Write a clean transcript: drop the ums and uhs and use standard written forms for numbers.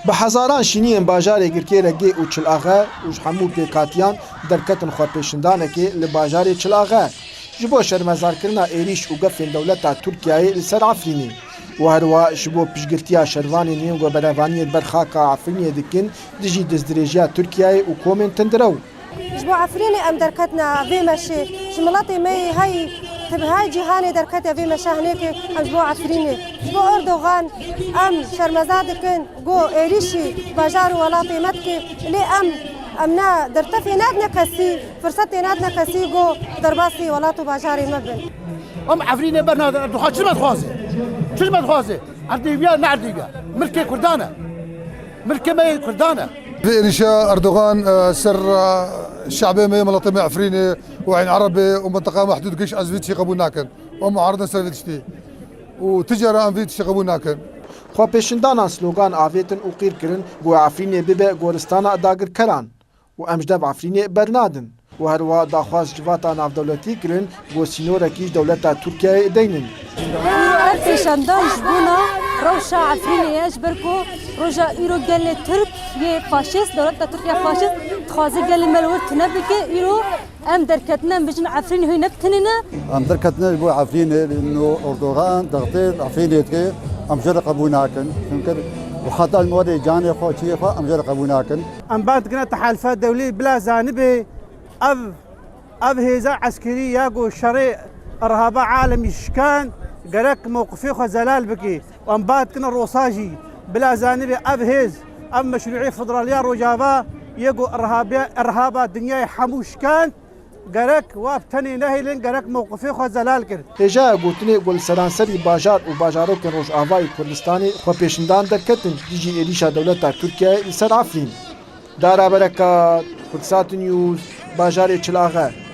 بهزاران شینین باجارê girkêrekê û Çilagê û ji hemû pêkhatiyan derketin xwepêşindanekê li bajarê Çilagê ji bo şermezarkirina êrîş û gefên dewleta Tirkiyeyê li ser Efrînê û herwa ji bo piştgirtiya şervanên yên goberevaniyê ber xaka Efrînê dikin dijî dizdirêjiya Tirkiyeyê û komên Tindirew. Ji bo Efrînê em derketina vê meşê ji miletê me hey تبهای جهانی درکت وی مشاهنه که از با عفرینه با اردوغان ام شرمزاد کن گو ایریشی بازار ولاتی مت که لی امنا در تفی ناد نکسی فرصت ناد نکسی گو در باسی ولاتو بازاری مبن عفرینه برنا اردوغان چی متخوازه چی متخوازه اردوغیا نه اردوغیا ملک کردانه ملک ما کردانه إيريشا أردوغان سر الشعبي ملطمة عفريني وعين عربي ومنطقة محدود قش أزفيتشي قبولناكن ومعارضة سرفيتشتي وتجارة أنفيتشي قبولناكن خواپêşindanan slogan avêtin û qîrkirin got Efrînê bibe goristana dagirkeran û em ji dev Efrînê bernadin û herwa daxwaz civata navdewletî kirin got sînorekî ji dewleta Tirkiyeyê deynin. پێشەندان ji bûna rewşa Efrînê ji ber ku roja îro gelê Tirk yê faşîst dewleta Tirkiya faşîst dixwaze gelê me li wir tune bike îro em derketine em bijin Efrînê hûn nebitinîne em derketine ji bo Efrînê lîno Erdogan dextê Efrînê dike em jê re qebûl nakin çunki وحتى المواد جاني خو شي خو ام جرى قبوناكن ام بعد كنا تحالفات دوليه بلا جانبي اب هيزا عسكري ياقو شري ارهاب عالمي شكان قالك موقفي خو زلال بكي وام بعد كنا الروساجي بلا جانبي اب هيز ام مشروعي فدراليا رجابا ياقو ارهابا دنيا حموش كان قالك وابتني نهيلن قالك موقفي خو زلال كر هجا گوتنê gulseranserî bajar û bajarokên Rojavayê Kurdistanê xwepêşindan derketin dijî êrîşa dewleta Tirkiyeyê li ser Efrîn. Dara berekat, Kudsat News, bajarê Çilagê.